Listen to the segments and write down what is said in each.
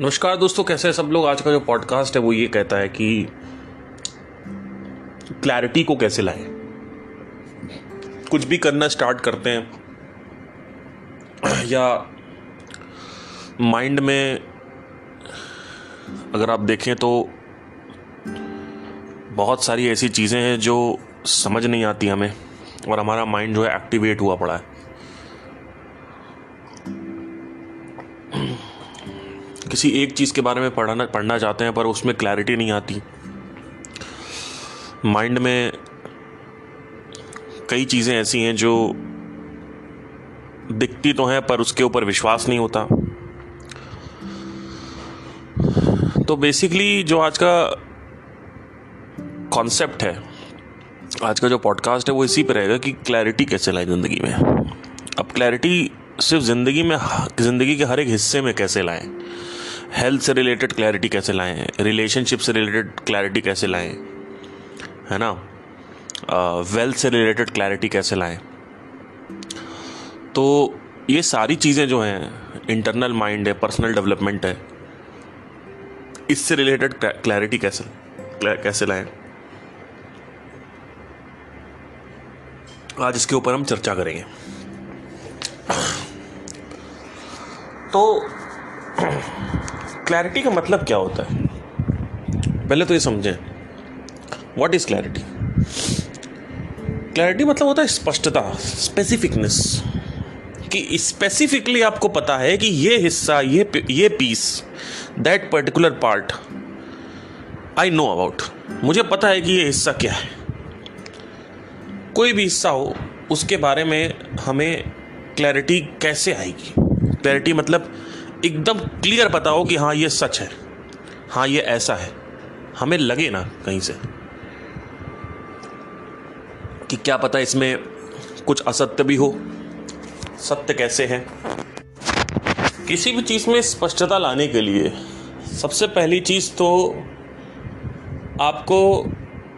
नमस्कार दोस्तों, कैसे हैं सब लोग। आज का जो पॉडकास्ट है वो ये कहता है कि क्लैरिटी को कैसे लाएं। कुछ भी करना स्टार्ट करते हैं या माइंड में अगर आप देखें तो बहुत सारी ऐसी चीज़ें हैं जो समझ नहीं आती हमें और हमारा माइंड जो है एक्टिवेट हुआ पड़ा है। किसी एक चीज़ के बारे में पढ़ना चाहते हैं पर उसमें क्लैरिटी नहीं आती। माइंड में कई चीज़ें ऐसी हैं जो दिखती तो हैं पर उसके ऊपर विश्वास नहीं होता। तो बेसिकली जो आज का कॉन्सेप्ट है, आज का जो पॉडकास्ट है वो इसी पे रहेगा कि क्लैरिटी कैसे लाएं ज़िंदगी में। अब क्लैरिटी सिर्फ ज़िंदगी के हर एक हिस्से में कैसे लाएं। हेल्थ से रिलेटेड क्लैरिटी कैसे लाएं, रिलेशनशिप से रिलेटेड क्लैरिटी कैसे लाएं, है ना, वेल्थ से रिलेटेड क्लैरिटी कैसे लाएं। तो ये सारी चीज़ें जो हैं, इंटरनल माइंड है, पर्सनल डेवलपमेंट है, इससे रिलेटेड क्लैरिटी कैसे लाएं, आज इसके ऊपर हम चर्चा करेंगे। तो क्लैरिटी का मतलब क्या होता है, पहले तो ये समझें। What is clarity? क्लैरिटी मतलब होता है स्पष्टता, स्पेसिफिकनेस, कि स्पेसिफिकली आपको पता है कि ये हिस्सा, ये piece, that particular part I know about. मुझे पता है कि ये हिस्सा क्या है। कोई भी हिस्सा हो उसके बारे में हमें क्लैरिटी कैसे आएगी। क्लैरिटी मतलब एकदम क्लियर पता हो कि हाँ ये सच है, हाँ ये ऐसा है। हमें लगे ना कहीं से कि क्या पता इसमें कुछ असत्य भी हो। सत्य कैसे है? किसी भी चीज़ में स्पष्टता लाने के लिए सबसे पहली चीज़ तो आपको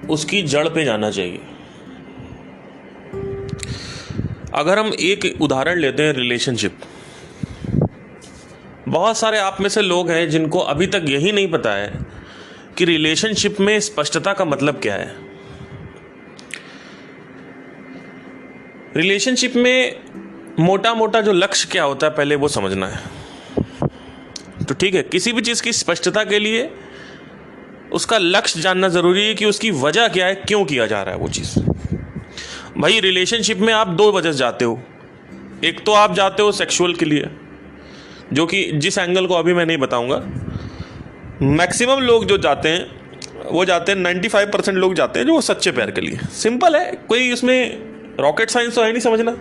उसकी जड़ पे जाना चाहिए। अगर हम एक उदाहरण लेते हैं, रिलेशनशिप। बहुत सारे आप में से लोग हैं जिनको अभी तक यही नहीं पता है कि रिलेशनशिप में स्पष्टता का मतलब क्या है। रिलेशनशिप में मोटा मोटा जो लक्ष्य क्या होता है पहले वो समझना है। तो ठीक है, किसी भी चीज़ की स्पष्टता के लिए उसका लक्ष्य जानना ज़रूरी है कि उसकी वजह क्या है, क्यों किया जा रहा है वो चीज़। भाई रिलेशनशिप में आप दो वजह से जाते हो। एक तो आप जाते हो सेक्सुअल के लिए, जो कि जिस एंगल को अभी मैं नहीं बताऊंगा। मैक्सिमम लोग जो जाते हैं वो जाते हैं, 95% लोग जाते हैं जो सच्चे प्यार के लिए। सिंपल है, कोई उसमें रॉकेट साइंस तो है नहीं समझना।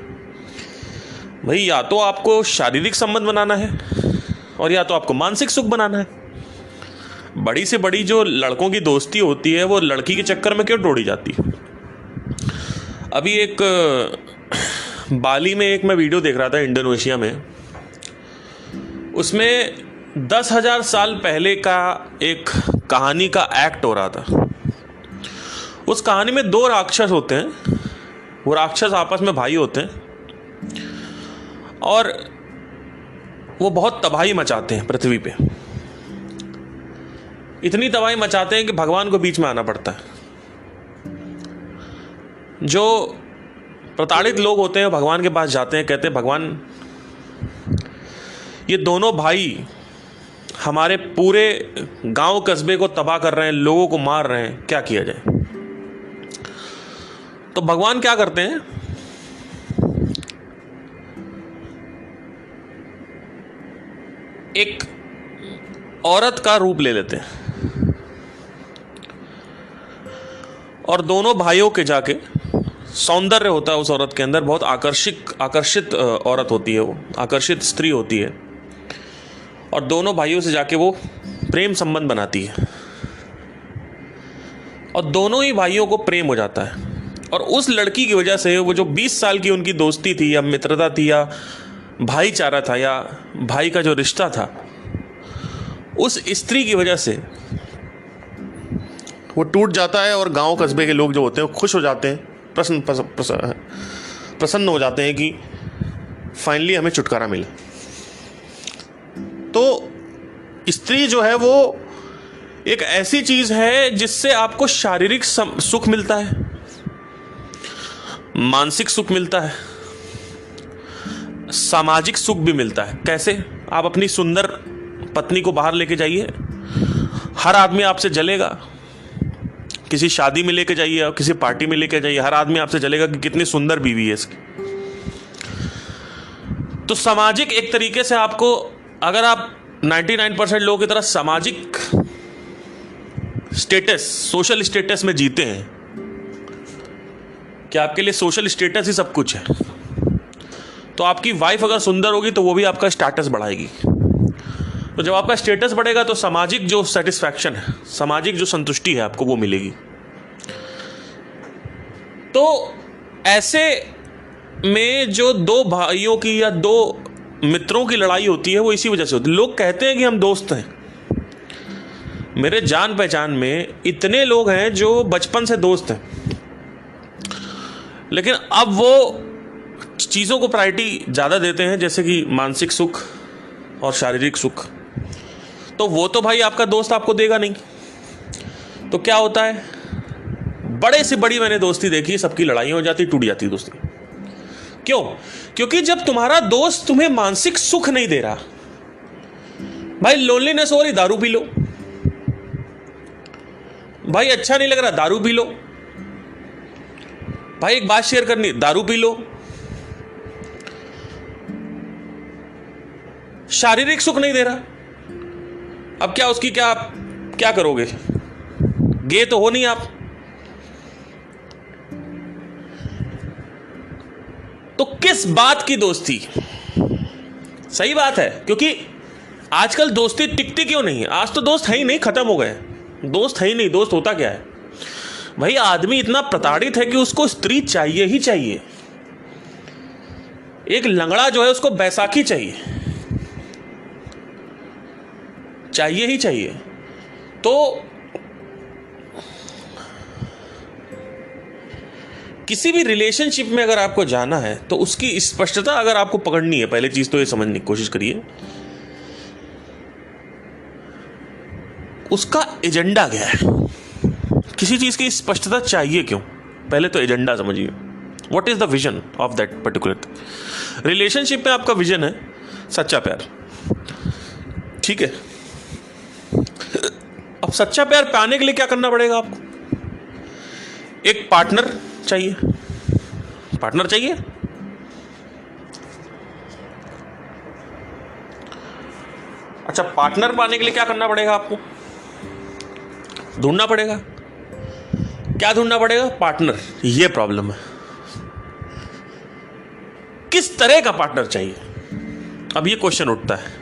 भाई या तो आपको शारीरिक संबंध बनाना है और या तो आपको मानसिक सुख बनाना है। बड़ी से बड़ी जो लड़कों की दोस्ती होती है वो लड़की के चक्कर में क्यों तोड़ी जाती है। अभी एक बाली में एक मैं वीडियो देख रहा था, इंडोनेशिया में। उसमें 10,000 साल पहले का एक कहानी का एक्ट हो रहा था। उस कहानी में दो राक्षस होते हैं। वो राक्षस आपस में भाई होते हैं और वो बहुत तबाही मचाते हैं पृथ्वी पे। इतनी तबाही मचाते हैं कि भगवान को बीच में आना पड़ता है। जो प्रताड़ित लोग होते हैं भगवान के पास जाते हैं, कहते हैं भगवान ये दोनों भाई हमारे पूरे गांव कस्बे को तबाह कर रहे हैं, लोगों को मार रहे हैं, क्या किया जाए। तो भगवान क्या करते हैं, एक औरत का रूप ले लेते हैं और दोनों भाइयों के जाके, सौंदर्य होता है उस औरत के अंदर, बहुत आकर्षित औरत होती है, वो आकर्षित स्त्री होती है, और दोनों भाइयों से जाके वो प्रेम संबंध बनाती है और दोनों ही भाइयों को प्रेम हो जाता है। और उस लड़की की वजह से, वो जो 20 साल की उनकी दोस्ती थी या मित्रता थी या भाईचारा था या भाई का जो रिश्ता था, उस स्त्री की वजह से वो टूट जाता है। और गांव कस्बे के लोग जो होते हैं वो खुश हो जाते हैं, प्रसन्न हो जाते हैं कि फाइनली हमें छुटकारा मिला। तो स्त्री जो है वो एक ऐसी चीज है जिससे आपको शारीरिक सुख मिलता है, मानसिक सुख मिलता है, सामाजिक सुख भी मिलता है। कैसे? आप अपनी सुंदर पत्नी को बाहर लेके जाइए, हर आदमी आपसे जलेगा। किसी शादी में लेके जाइए और किसी पार्टी में लेके जाइए, हर आदमी आपसे जलेगा कि कितनी सुंदर बीवी है इसकी। तो सामाजिक एक तरीके से आपको, अगर आप 99% लोगों की तरह सामाजिक स्टेटस, सोशल स्टेटस में जीते हैं कि आपके लिए सोशल स्टेटस ही सब कुछ है, तो आपकी वाइफ अगर सुंदर होगी तो वो भी आपका स्टेटस बढ़ाएगी। तो जब आपका स्टेटस बढ़ेगा तो सामाजिक जो सेटिस्फैक्शन है, सामाजिक जो संतुष्टि है आपको वो मिलेगी। तो ऐसे में जो दो भाइयों की या दो मित्रों की लड़ाई होती है वो इसी वजह से होती है। लोग कहते हैं कि हम दोस्त हैं। मेरे जान पहचान में इतने लोग हैं जो बचपन से दोस्त हैं, लेकिन अब वो चीज़ों को प्रायोरिटी ज़्यादा देते हैं, जैसे कि मानसिक सुख और शारीरिक सुख। तो वो तो भाई आपका दोस्त आपको देगा नहीं। तो क्या होता है, बड़े से बड़ी मैंने दोस्ती देखी, सबकी लड़ाइयाँ हो जाती, टूट जाती दोस्ती। क्यों? क्योंकि जब तुम्हारा दोस्त तुम्हें मानसिक सुख नहीं दे रहा, भाई लोनलीनेस हो रही, दारू पी लो। भाई अच्छा नहीं लग रहा, दारू पी लो। भाई एक बात शेयर करनी, दारू पी लो। शारीरिक सुख नहीं दे रहा, अब क्या उसकी क्या करोगे? गे तो हो नहीं आप। तो किस बात की दोस्ती? सही बात है, क्योंकि आजकल दोस्ती टिकती क्यों नहीं है? आज तो दोस्त है ही नहीं, खत्म हो गए। दोस्त है ही नहीं। दोस्त होता क्या है भाई? आदमी इतना प्रताड़ित है कि उसको स्त्री चाहिए ही चाहिए। एक लंगड़ा जो है उसको बैसाखी चाहिए ही चाहिए। तो किसी भी रिलेशनशिप में अगर आपको जाना है तो उसकी स्पष्टता अगर आपको पकड़नी है, पहले चीज तो ये समझने की कोशिश करिए उसका एजेंडा क्या है। किसी चीज की स्पष्टता चाहिए क्यों? पहले तो एजेंडा समझिए। What is the vision of that particular relationship में? आपका विजन है सच्चा प्यार, ठीक है। अब सच्चा प्यार पाने के लिए क्या करना पड़ेगा आपको? एक पार्टनर चाहिए। पार्टनर चाहिए। अच्छा, पार्टनर पाने के लिए क्या करना पड़ेगा आपको? ढूंढना पड़ेगा। क्या ढूंढना पड़ेगा? पार्टनर। ये प्रॉब्लम है, किस तरह का पार्टनर चाहिए? अब ये क्वेश्चन उठता है।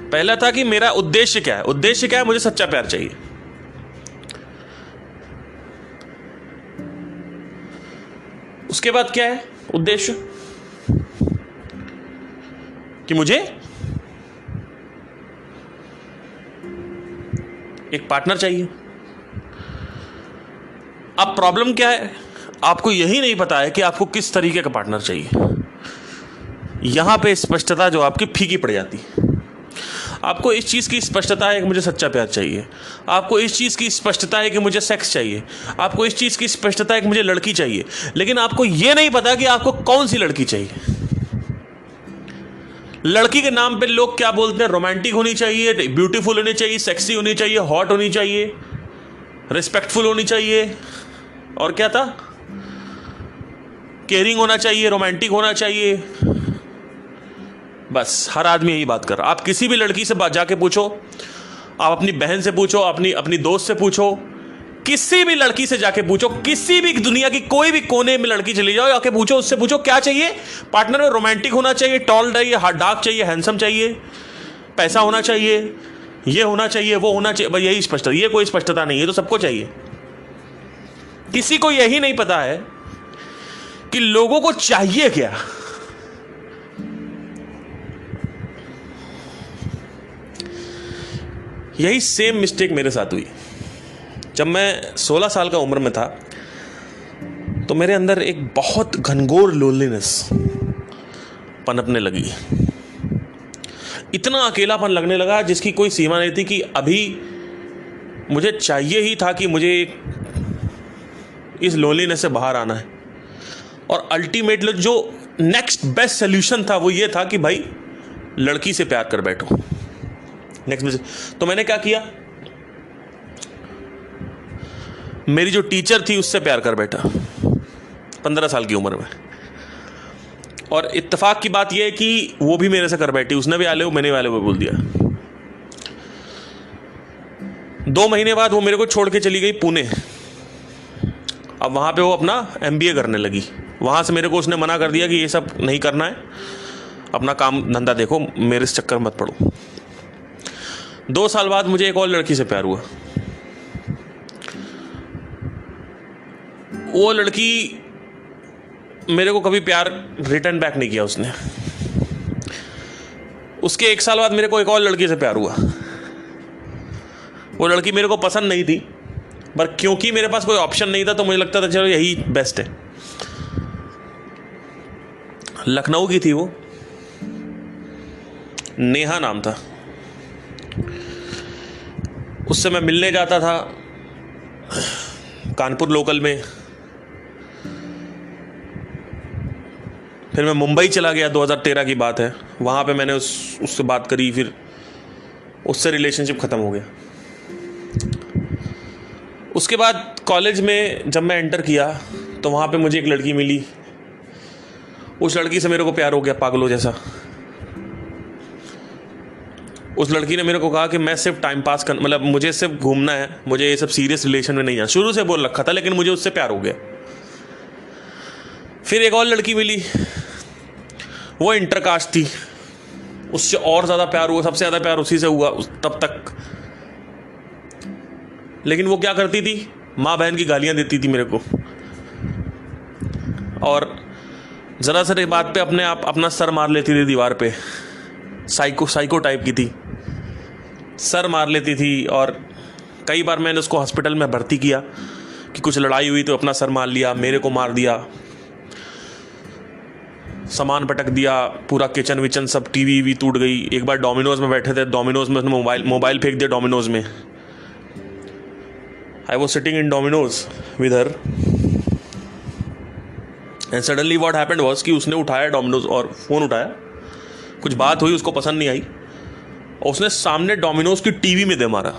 पहला था कि मेरा उद्देश्य क्या है। उद्देश्य क्या है? मुझे सच्चा प्यार चाहिए। उसके बाद क्या है उद्देश्य? कि मुझे एक पार्टनर चाहिए। अब प्रॉब्लम क्या है? आपको यही नहीं पता है कि आपको किस तरीके का पार्टनर चाहिए। यहां पे स्पष्टता जो आपकी फीकी पड़ जाती है। आपको इस चीज़ की स्पष्टता है कि मुझे सच्चा प्यार चाहिए। आपको इस चीज़ की स्पष्टता है कि मुझे सेक्स चाहिए। आपको इस चीज़ की स्पष्टता है कि मुझे लड़की चाहिए। लेकिन आपको यह नहीं पता कि आपको कौन सी लड़की चाहिए। लड़की के नाम पे लोग क्या बोलते हैं? रोमांटिक होनी चाहिए, ब्यूटीफुल होनी चाहिए, सेक्सी होनी चाहिए, हॉट होनी चाहिए, रिस्पेक्टफुल होनी चाहिए, और क्या था? केयरिंग होना चाहिए, रोमांटिक होना चाहिए। बस हर आदमी यही बात कर रहा। आप किसी भी लड़की से जाके पूछो, आप अपनी बहन से पूछो, अपनी दोस्त से पूछो, किसी भी लड़की से जाके पूछो, किसी भी दुनिया की कोई भी कोने में लड़की चली जाओ, आके पूछो, उससे पूछो क्या चाहिए पार्टनर में। रोमांटिक होना चाहिए, टॉल चाहिए, डार्क चाहिए, हैंडसम चाहिए, पैसा होना चाहिए, ये होना चाहिए, वो होना चाहिए। भाई यही स्पष्टता। ये कोई स्पष्टता नहीं है, तो सबको चाहिए। किसी को यही नहीं पता है कि लोगों को चाहिए क्या। यही सेम मिस्टेक मेरे साथ हुई। जब मैं 16 साल का उम्र में था तो मेरे अंदर एक बहुत घनघोर लोनलीनेस पनपने लगी। इतना अकेलापन लगने लगा जिसकी कोई सीमा नहीं थी, कि अभी मुझे चाहिए ही था कि मुझे इस लोनलीनेस से बाहर आना है। और अल्टीमेटली जो नेक्स्ट बेस्ट सोल्यूशन था वो ये था कि भाई लड़की से प्यार कर बैठो। Next best. तो मैंने क्या किया, मेरी जो टीचर थी उससे प्यार कर बैठा 15 साल की उम्र में। और इत्तेफाक की बात यह है कि वो भी मेरे से कर बैठी, उसने भी आले वो, मैंने वाले वो बोल दिया। 2 महीने बाद वो मेरे को छोड़ के चली गई पुणे। अब वहाँ पे वो अपना MBA करने लगी। वहाँ से मेरे को उसने मना कर दिया कि ये सब नहीं करना है, अपना काम धंधा देखो, मेरे इस चक्कर मत पड़ो। 2 साल बाद मुझे एक और लड़की से प्यार हुआ। वो लड़की मेरे को कभी प्यार रिटर्न बैक नहीं किया उसने। उसके 1 साल बाद मेरे को एक और लड़की से प्यार हुआ। वो लड़की मेरे को पसंद नहीं थी, पर क्योंकि मेरे पास कोई ऑप्शन नहीं था तो मुझे लगता था चलो यही बेस्ट है। लखनऊ की थी वो, नेहा नाम था। उससे मैं मिलने जाता था कानपुर लोकल में। फिर मैं मुंबई चला गया, 2013 की बात है। वहाँ पे मैंने उससे बात करी, फिर उससे रिलेशनशिप ख़त्म हो गया। उसके बाद कॉलेज में जब मैं एंटर किया तो वहाँ पे मुझे एक लड़की मिली। उस लड़की से मेरे को प्यार हो गया पागलों जैसा। उस लड़की ने मेरे को कहा कि मैं सिर्फ टाइम पास कर, मतलब मुझे सिर्फ घूमना है, मुझे ये सब सीरियस रिलेशन में नहीं जाना। शुरू से बोल रखा था, लेकिन मुझे उससे प्यार हो गया। फिर एक और लड़की मिली, वो इंटरकास्ट थी, उससे और ज़्यादा प्यार हुआ, सबसे ज़्यादा प्यार उसी से हुआ तब तक। लेकिन वो क्या करती थी, माँ बहन की गालियाँ देती थी मेरे को, और ज़रा सा बात पे अपने आप अपना सर मार लेती थी दीवार पे। साइको टाइप की थी, सर मार लेती थी। और कई बार मैंने उसको हॉस्पिटल में भर्ती किया कि कुछ लड़ाई हुई तो अपना सर मार लिया, मेरे को मार दिया, सामान पटक दिया, पूरा किचन विचन सब, टीवी टूट गई। एक बार डोमिनोज में बैठे थे, डोमिनोज में उसने मोबाइल फेंक दिया डोमिनोज में। I was sitting in Domino's with her and suddenly what happened was कि उसने उठाया डोमिनोज और फ़ोन उठाया, कुछ बात हुई, उसको पसंद नहीं आई, और उसने सामने डोमिनोज की टीवी में दे मारा।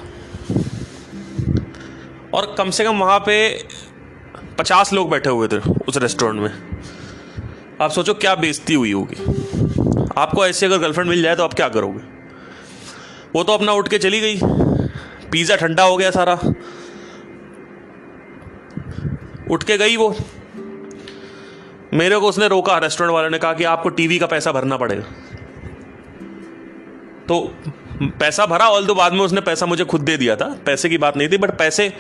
और कम से कम वहाँ पे 50 लोग बैठे हुए थे उस रेस्टोरेंट में। आप सोचो क्या बेइज्जती हुई होगी। आपको ऐसे अगर गर्लफ्रेंड मिल जाए तो आप क्या करोगे। वो तो अपना उठ के चली गई, पिज़्ज़ा ठंडा हो गया सारा, उठ के गई वो। मेरे को उसने रोका, रेस्टोरेंट वाले ने कहा कि आपको टीवी का पैसा भरना पड़ेगा। तो पैसा भरा, ऑल दो बाद में उसने पैसा मुझे खुद दे दिया था, पैसे की बात नहीं थी, बट पैसे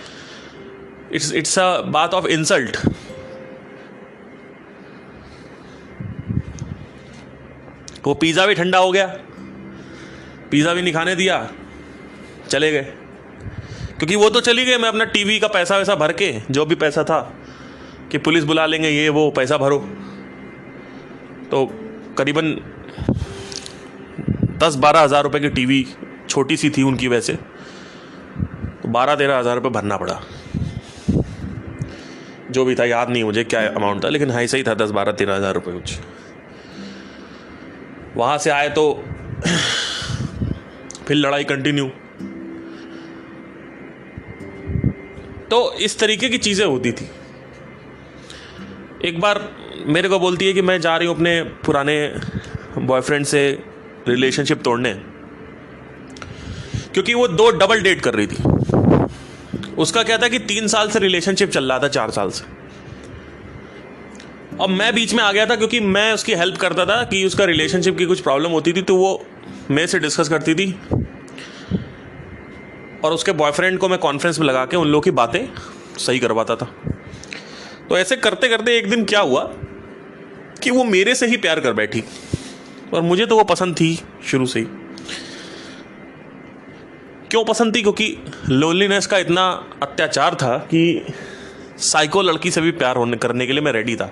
इट्स अ बात ऑफ इंसल्ट। वो पिज़्ज़ा भी ठंडा हो गया, पिज़्ज़ा भी नहीं खाने दिया, चले गए। क्योंकि वो तो चली गई, मैं अपना टीवी का पैसा वैसा भर के, जो भी पैसा था कि पुलिस बुला लेंगे ये वो, पैसा भरो। तो करीबन 10-12 हज़ार रुपये की टीवी, छोटी सी थी उनकी वैसे, तो 12-13 हज़ार रुपये भरना पड़ा। जो भी था, याद नहीं मुझे क्या अमाउंट था, लेकिन हाई सही था, 10-12-13 हज़ार रुपये कुछ। वहाँ से आए तो फिर लड़ाई कंटिन्यू। तो इस तरीके की चीज़ें होती थी। एक बार मेरे को बोलती है कि मैं जा रही हूँ अपने पुराने बॉयफ्रेंड से रिलेशनशिप तोड़ने, क्योंकि वो 2 डबल डेट कर रही थी। उसका क्या था कि 3 साल से रिलेशनशिप चल रहा था, 4 साल से। अब मैं बीच में आ गया था, क्योंकि मैं उसकी हेल्प करता था कि उसका रिलेशनशिप की कुछ प्रॉब्लम होती थी तो वो मेरे से डिस्कस करती थी, और उसके बॉयफ्रेंड को मैं कॉन्फ्रेंस में लगा के उन लोगों की बातें सही करवाता था। तो ऐसे करते करते एक दिन क्या हुआ कि वो मेरे से ही प्यार कर बैठी, और मुझे तो वो पसंद थी शुरू से ही। क्यों पसंद थी? क्योंकि लोनलीनेस का इतना अत्याचार था कि साइको लड़की से भी प्यार करने के लिए मैं रेडी था।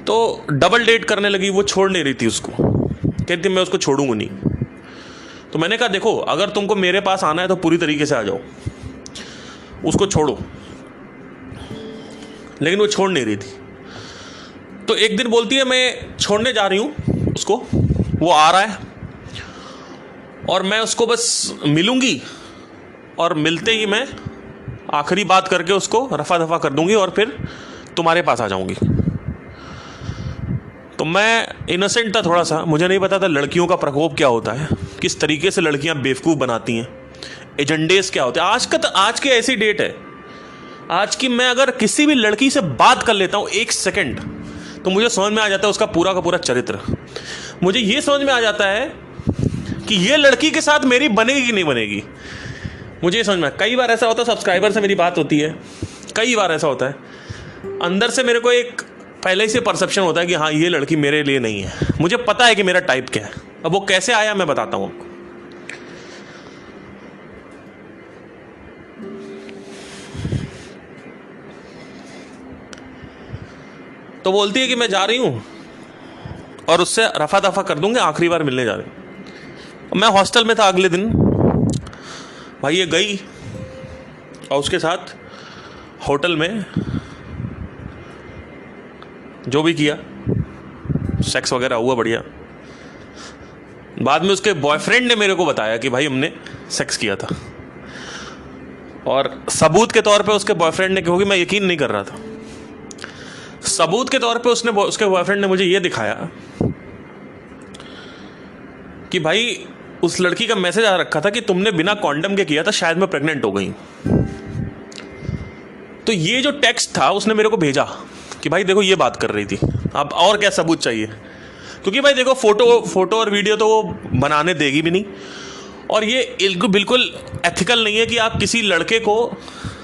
तो डबल डेट करने लगी, वो छोड़ नहीं रही थी उसको, कहती मैं उसको छोड़ूंगी नहीं। तो मैंने कहा देखो अगर तुमको मेरे पास आना है तो पूरी तरीके से आ जाओ, उसको छोड़ो। लेकिन वो छोड़ नहीं रही थी। तो एक दिन बोलती है मैं छोड़ने जा रही हूँ उसको, वो आ रहा है और मैं उसको बस मिलूंगी और मिलते ही मैं आखिरी बात करके उसको रफा दफा कर दूंगी और फिर तुम्हारे पास आ जाऊंगी। तो मैं इनोसेंट था थोड़ा सा, मुझे नहीं पता था लड़कियों का प्रकोप क्या होता है, किस तरीके से लड़कियां बेवकूफ़ बनाती हैं, एजेंडेस क्या होते हैं। आज की ऐसी डेट है, आज की मैं अगर किसी भी लड़की से बात कर लेता हूँ 1 सेकंड तो मुझे समझ में आ जाता है उसका पूरा का पूरा चरित्र। मुझे ये समझ में आ जाता है कि ये लड़की के साथ मेरी बनेगी कि नहीं बनेगी। मुझे ये समझ में, कई बार ऐसा होता है सब्सक्राइबर से मेरी बात होती है, कई बार ऐसा होता है अंदर से मेरे को एक पहले से परसेप्शन होता है कि हाँ ये लड़की मेरे लिए नहीं है। मुझे पता है कि मेरा टाइप क्या है। अब वो कैसे आया मैं बताता हूँ आपको। तो बोलती है कि मैं जा रही हूँ और उससे रफा दफा कर दूंगी, आखिरी बार मिलने जा रही हूँ। मैं हॉस्टल में था अगले दिन, भाई ये गई और उसके साथ होटल में जो भी किया, सेक्स वगैरह हुआ बढ़िया। बाद में उसके बॉयफ्रेंड ने मेरे को बताया कि भाई हमने सेक्स किया था, और सबूत के तौर पे उसके बॉयफ्रेंड ने, क्योंकि मैं यकीन नहीं कर रहा था, सबूत के तौर पे उसके बॉयफ्रेंड ने मुझे ये दिखाया कि भाई उस लड़की का मैसेज आ रखा था कि तुमने बिना कॉन्डम के किया था, शायद मैं प्रेग्नेंट हो गई। तो ये जो टेक्स्ट था उसने मेरे को भेजा कि भाई देखो ये बात कर रही थी, अब और क्या सबूत चाहिए। क्योंकि भाई देखो फोटो और वीडियो तो वो बनाने देगी भी नहीं, और ये बिल्कुल एथिकल नहीं है कि आप किसी लड़के को,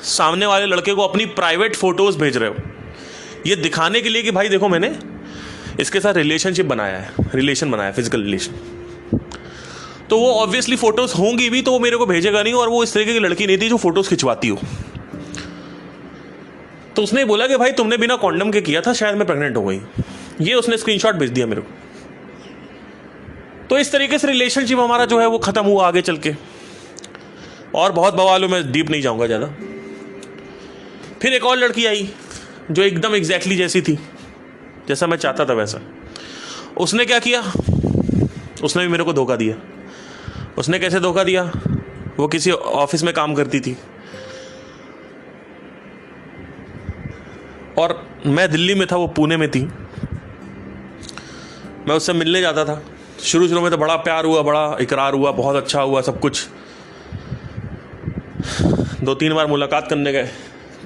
सामने वाले लड़के को अपनी प्राइवेट फोटोज़ भेज रहे हो ये दिखाने के लिए कि भाई देखो मैंने इसके साथ रिलेशन बनाया है, फिजिकल रिलेशन। तो वो ऑब्वियसली फोटोज़ होंगी भी तो वो मेरे को भेजेगा नहीं, और वो इस तरीके की लड़की नहीं थी जो फोटोज़ खिंचवाती हो। तो उसने बोला कि भाई तुमने बिना कॉन्डम के किया था, शायद मैं प्रेग्नेंट हो गई। ये उसने स्क्रीनशॉट भेज दिया मेरे को। तो इस तरीके से रिलेशनशिप हमारा जो है वो ख़त्म हुआ आगे चल के, और बहुत बवालों में डीप नहीं जाऊंगा ज़्यादा। फिर एक और लड़की आई जो एकदम एग्जैक्टली जैसी थी, जैसा मैं चाहता था वैसा। उसने क्या किया, उसने भी मेरे को धोखा दिया। उसने कैसे धोखा दिया, वो किसी ऑफिस में काम करती थी और मैं दिल्ली में था, वो पुणे में थी। मैं उससे मिलने जाता था। शुरू में तो बड़ा प्यार हुआ, बड़ा इकरार हुआ, बहुत अच्छा हुआ सब कुछ। 2-3 बार मुलाकात करने गए,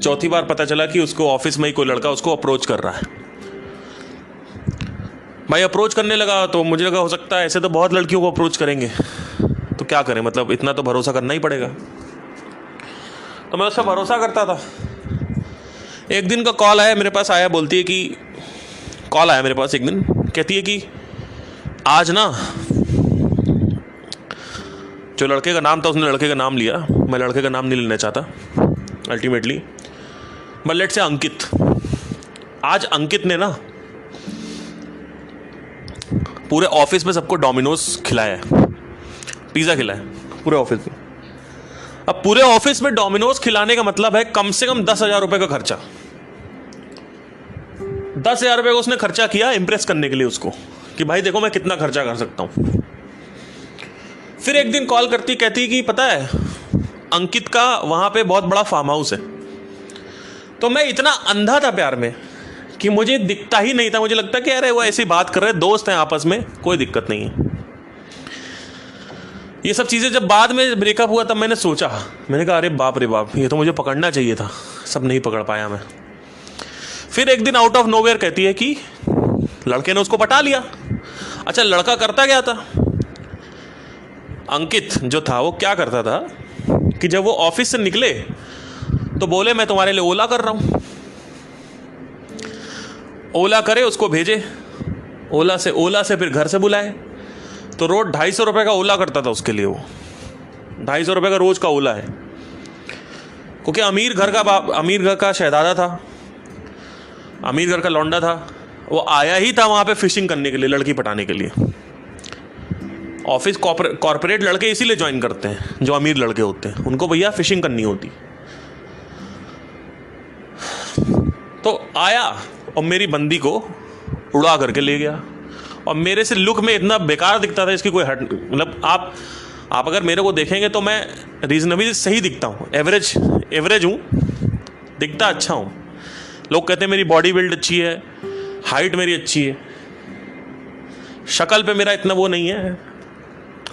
चौथी बार पता चला कि उसको ऑफिस में ही कोई लड़का उसको अप्रोच कर रहा है। भाई अप्रोच करने लगा तो मुझे लगा हो सकता है ऐसे तो बहुत लड़कियों को अप्रोच करेंगे, तो क्या करें, मतलब इतना तो भरोसा करना ही पड़ेगा। तो मैं उससे भरोसा करता था। एक दिन का कॉल आया मेरे पास, आया बोलती है कि, कॉल आया मेरे पास एक दिन, कहती है कि आज ना, जो लड़के का नाम था उसने लड़के का नाम लिया, मैं लड़के का नाम नहीं लेना चाहता अल्टीमेटली, बट लेट्स से अंकित। आज अंकित ने ना पूरे ऑफिस में सबको डोमिनोज खिलाया है, पिज़्ज़ा खिलाया है पूरे ऑफिस में। अब पूरे ऑफिस में डोमिनोज खिलाने का मतलब है कम से कम 10,000 रुपए का खर्चा। 10,000 रुपए का उसने खर्चा किया इम्प्रेस करने के लिए उसको, कि भाई देखो मैं कितना खर्चा कर सकता हूं। फिर एक दिन कॉल करती, कहती कि पता है अंकित का वहां पे बहुत बड़ा फार्म हाउस है। तो मैं इतना अंधा था प्यार में कि मुझे दिखता ही नहीं था, मुझे लगता कि अरे वो ऐसी बात कर रहे, दोस्त हैं आपस में, कोई दिक्कत नहीं है। ये सब चीज़ें जब बाद में ब्रेकअप हुआ तब मैंने सोचा, मैंने कहा अरे बाप रे बाप, ये तो मुझे पकड़ना चाहिए था, सब नहीं पकड़ पाया मैं। फिर एक दिन आउट ऑफ नोवेयर कहती है कि लड़के ने उसको पटा लिया। अच्छा, लड़का करता क्या था, अंकित जो था वो क्या करता था कि जब वो ऑफिस से निकले तो बोले मैं तुम्हारे लिए ओला कर रहा हूं। ओला करे, उसको भेजे, ओला से फिर घर से बुलाए। तो रोज 250 रुपये का ओला करता था उसके लिए। वो 250 रुपये का रोज का ओला है, क्योंकि अमीर घर का शहजादा था, अमीर घर का लौंडा था, वो आया ही था वहां पे फिशिंग करने के लिए, लड़की पटाने के लिए। ऑफिस कॉर्पोरेट लड़के इसीलिए ज्वाइन करते हैं जो अमीर लड़के होते हैं, उनको भैया फिशिंग करनी होती। तो आया और मेरी बंदी को उड़ा करके ले गया, और मेरे से लुक में इतना बेकार दिखता था, इसकी कोई हट, मतलब आप अगर मेरे को देखेंगे तो मैं रीजनेबल सही दिखता हूँ, एवरेज हूँ, दिखता अच्छा हूँ। लोग कहते हैं मेरी बॉडी बिल्ड अच्छी है, हाइट मेरी अच्छी है, शक्ल पे मेरा इतना वो नहीं है,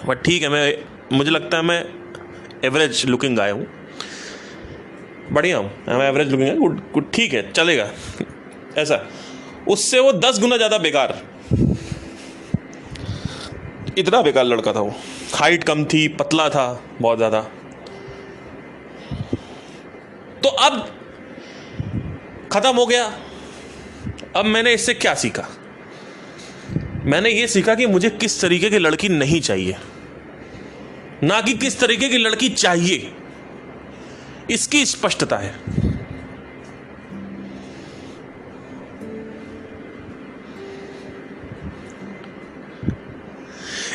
बट ठीक है, मुझे लगता है मैं एवरेज लुकिंग गाय हूँ, बढ़िया हूँ, मैं एवरेज लुकिंग है, गुड, ठीक है, चलेगा ऐसा। उससे वो 10 गुना ज़्यादा बेकार, इतना बेकार लड़का था वो। हाइट कम थी, पतला था बहुत ज़्यादा। तो अब खत्म हो गया। अब मैंने इससे क्या सीखा? मैंने ये सीखा कि मुझे किस तरीके की लड़की नहीं चाहिए, ना कि किस तरीके की लड़की चाहिए, इसकी स्पष्टता है।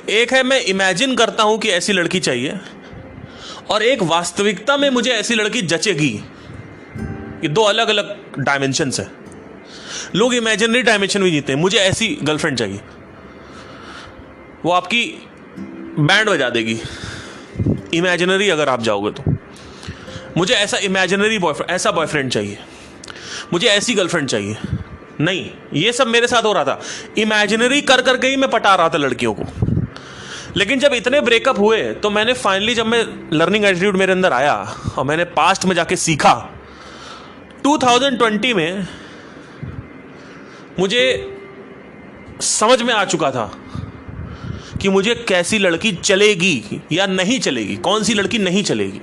एक है मैं इमेजिन करता हूं कि ऐसी लड़की चाहिए, और एक वास्तविकता में मुझे ऐसी लड़की जचेगी। ये दो अलग अलग डायमेंशंस है। लोग इमेजिनरी डायमेंशन भी जीते हैं, मुझे ऐसी गर्लफ्रेंड चाहिए, वो आपकी बैंड बजा देगी। इमेजिनरी अगर आप जाओगे तो मुझे ऐसा इमेजिनरी बॉयफ्रेंड, ऐसा बॉयफ्रेंड चाहिए, मुझे ऐसी गर्लफ्रेंड चाहिए। नहीं, ये सब मेरे साथ हो रहा था, इमेजिनरी कर करके ही मैं पटा रहा था लड़कियों को। लेकिन जब इतने ब्रेकअप हुए तो मैंने फाइनली, जब मैं लर्निंग एटीट्यूड मेरे अंदर आया और मैंने पास्ट में जाके सीखा, 2020 में मुझे समझ में आ चुका था कि मुझे कैसी लड़की चलेगी या नहीं चलेगी, कौन सी लड़की नहीं चलेगी।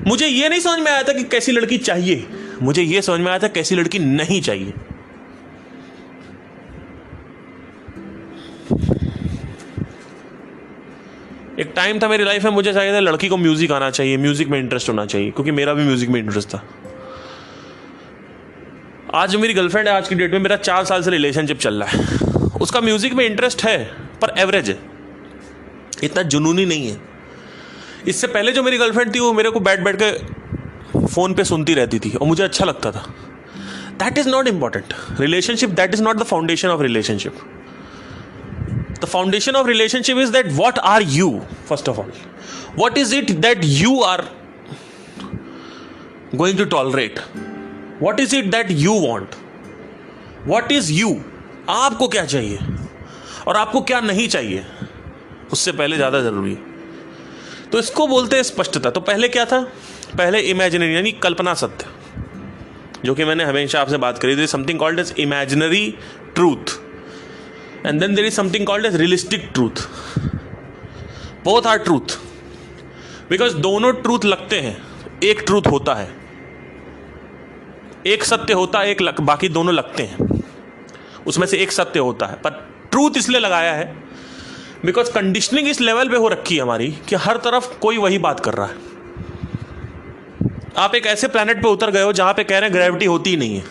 मुझे यह नहीं समझ में आया था कि कैसी लड़की चाहिए, मुझे यह समझ में आया था कैसी लड़की नहीं चाहिए। एक टाइम था मेरी लाइफ में, मुझे चाहिए था लड़की को म्यूजिक आना चाहिए, म्यूजिक में इंटरेस्ट होना चाहिए, क्योंकि मेरा भी म्यूजिक में इंटरेस्ट था। आज जो मेरी गर्लफ्रेंड है, आज की डेट में मेरा 4 साल से रिलेशनशिप चल रहा है, उसका म्यूजिक में इंटरेस्ट है पर एवरेज है, इतना जुनूनी नहीं है। इससे पहले जो मेरी गर्लफ्रेंड थी वो मेरे को बैठ बैठ के फोन पे सुनती रहती थी और मुझे अच्छा लगता था। That is not important. Relationship, that is not the foundation of relationship. The foundation of relationship is that what are you, first of all? What is it that you are going to tolerate? What is it that you want? What is you? आपको क्या चाहिए और आपको क्या नहीं चाहिए, उससे पहले ज़्यादा ज़रूरी है। तो इसको बोलते हैं स्पष्टता। तो पहले क्या था? पहले इमेजिनरी यानी कल्पना सत्य, जो कि मैंने हमेशा आपसे बात करी थी, something called as imaginary truth, and then there is something called as realistic truth. Both are truth, because दोनों ट्रूथ लगते हैं, एक ट्रूथ होता है, एक सत्य होता है, एक बाकी दोनों लगते हैं, उसमें से एक सत्य होता है। पर ट्रूथ इसलिए लगाया है बिकॉज कंडीशनिंग इस लेवल पे हो रखी है हमारी कि हर तरफ कोई वही बात कर रहा है। आप एक ऐसे प्लैनेट पे उतर गए हो जहां पे कह रहे हैं ग्रेविटी होती ही नहीं है।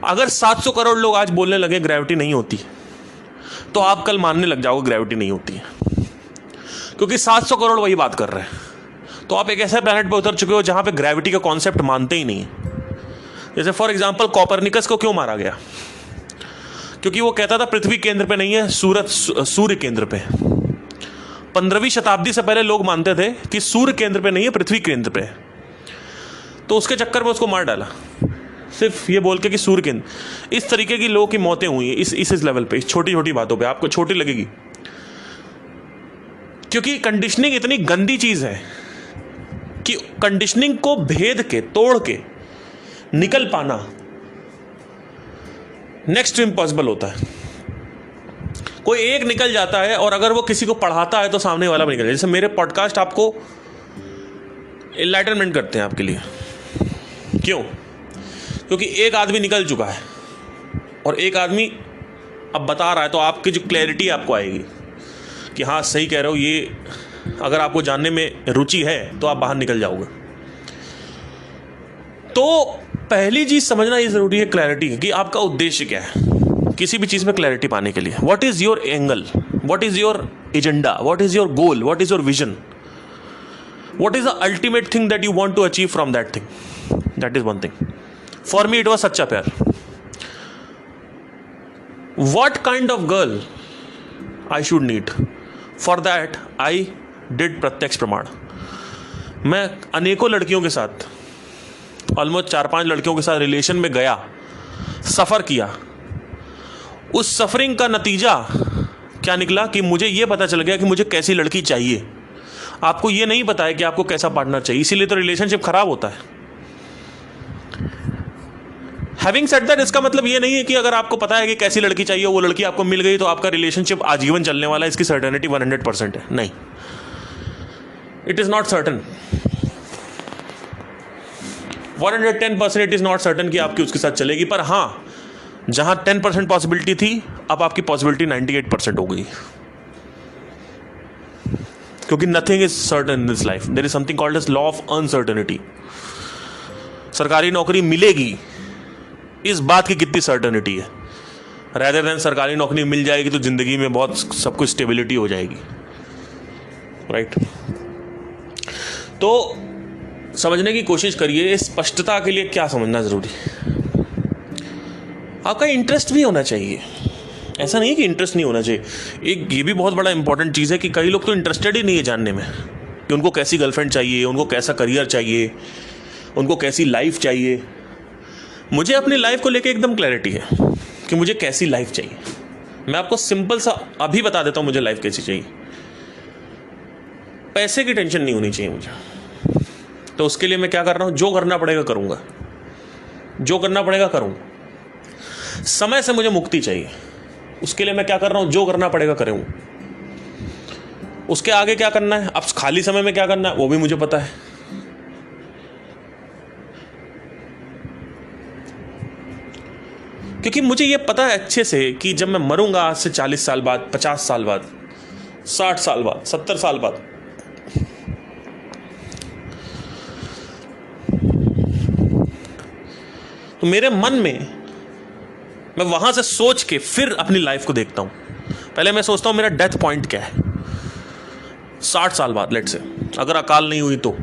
अगर 700 करोड़ लोग आज बोलने लगे ग्रेविटी नहीं होती, तो आप कल मानने लग जाओगे ग्रेविटी नहीं होती है, क्योंकि 700 करोड़ वही बात कर रहे हैं। तो आप एक ऐसे प्लैनेट पे उतर चुके हो जहां पे ग्रेविटी का कॉन्सेप्ट मानते ही नहीं है। जैसे फॉर एग्जांपल कोपरनिकस को क्यों मारा गया? क्योंकि वो कहता था पृथ्वी केंद्र पे नहीं है, सूर्य केंद्र पे। 15वीं शताब्दी से पहले लोग मानते थे कि सूर्य केंद्र पे नहीं है, पृथ्वी केंद्र पे है। तो उसके चक्कर में उसको मार डाला, सिर्फ ये बोल के कि सूर्य केंद्र। इस तरीके की लोगों की मौतें हुई हैं इस लेवल पे, इस छोटी छोटी बातों पे। आपको छोटी लगेगी क्योंकि कंडीशनिंग इतनी गंदी चीज है कि कंडीशनिंग को भेद के, तोड़ के निकल पाना नेक्स्ट टू इम्पॉसिबल होता है। कोई एक निकल जाता है और अगर वो किसी को पढ़ाता है तो सामने वाला भी निकल जाए। जैसे मेरे पॉडकास्ट आपको एनलाइटनमेंट करते हैं आपके लिए। क्यों? क्योंकि एक आदमी निकल चुका है और एक आदमी अब बता रहा है, तो आपकी जो क्लैरिटी आपको आएगी कि हाँ सही कह रहे हो, ये अगर आपको जानने में रुचि है तो आप बाहर निकल जाओगे। तो पहली चीज समझना ये जरूरी है, क्लैरिटी, कि आपका उद्देश्य क्या है। किसी भी चीज़ में क्लैरिटी पाने के लिए, what is your angle, what is your agenda, what is your goal, what is your vision, what is the ultimate thing that you want to achieve from that thing, that is one thing. For me it was सच्चा प्यार. What kind of girl I should need? For that I did प्रत्यक्ष प्रमाण. मैं अनेकों लड़कियों के साथ, almost 4-5 लड़कियों के साथ रिलेशन में गया, सफ़र किया. उस सफरिंग का नतीजा क्या निकला कि मुझे ये पता चल गया कि मुझे कैसी लड़की चाहिए. आपको ये नहीं पता है कि आपको कैसा पार्टनर चाहिए, इसीलिए तो रिलेशनशिप खराब होता है. हैविंग सेड दैट, इसका मतलब ये नहीं है कि अगर आपको पता है कि कैसी लड़की चाहिए, वो लड़की आपको मिल गई तो आपका रिलेशनशिप आजीवन चलने वाला है, इसकी सर्टेनिटी 100% है. नहीं, it is not certain. 110% it is not certain कि आपकी उसके साथ चलेगी. पर हां, जहां 10% पॉसिबिलिटी थी, अब आपकी पॉसिबिलिटी 98% हो गई. क्योंकि nothing is certain in this life. There is something called as law of uncertainty. सरकारी नौकरी मिलेगी, इस बात की कितनी सर्टेनिटी है, रैदर देन सरकारी नौकरी मिल जाएगी तो जिंदगी में बहुत सब कुछ स्टेबिलिटी हो जाएगी. राइट. तो समझने की कोशिश करिए, स्पष्टता के लिए क्या समझना जरूरी है. आपका इंटरेस्ट भी होना चाहिए. ऐसा नहीं कि इंटरेस्ट नहीं होना चाहिए. एक ये भी बहुत बड़ा इंपॉर्टेंट चीज़ है कि कई लोग तो इंटरेस्टेड ही नहीं है जानने में कि उनको कैसी गर्लफ्रेंड चाहिए, उनको कैसा करियर चाहिए, उनको कैसी लाइफ चाहिए. मुझे अपनी लाइफ को लेके एकदम क्लैरिटी है कि मुझे कैसी लाइफ चाहिए. मैं आपको सिंपल सा अभी बता देता हूं मुझे लाइफ कैसी चाहिए. पैसे की टेंशन नहीं होनी चाहिए मुझे. तो उसके लिए मैं क्या कर रहा हूं, जो करना पड़ेगा करूंगा, जो करना पड़ेगा करूंगा. समय से मुझे मुक्ति चाहिए, उसके लिए मैं क्या कर रहा हूं, जो करना पड़ेगा करूंगा. उसके आगे क्या करना है, अब खाली समय में क्या करना है, वो भी मुझे पता है. क्योंकि मुझे ये पता है अच्छे से कि जब मैं मरूंगा आज से 40 साल बाद, 50 साल बाद, 60 साल बाद, 70 साल बाद, तो मेरे मन में, मैं वहां से सोच के फिर अपनी लाइफ को देखता हूं. पहले मैं सोचता हूं मेरा डेथ पॉइंट क्या है 60 साल बाद, लेट से, अगर अकाल नहीं हुई तो,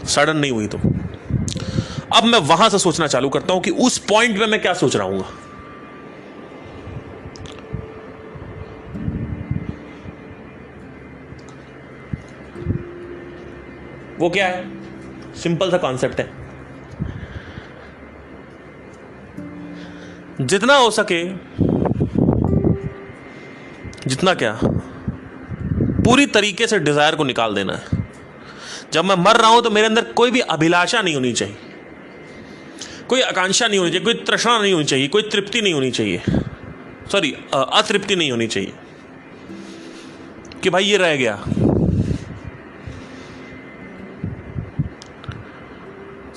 सडन नहीं हुई तो. अब मैं वहां से सोचना चालू करता हूं कि उस पॉइंट पे मैं क्या सोच रहा हूं. वो क्या है, सिंपल सा कॉन्सेप्ट है. जितना हो सके, जितना क्या, पूरी तरीके से डिजायर को निकाल देना है. जब मैं मर रहा हूं तो मेरे अंदर कोई भी अभिलाषा नहीं होनी चाहिए, कोई आकांक्षा नहीं होनी चाहिए, कोई तृष्णा नहीं होनी चाहिए, कोई तृप्ति नहीं होनी चाहिए, सॉरी अतृप्ति नहीं होनी चाहिए कि भाई ये रह गया.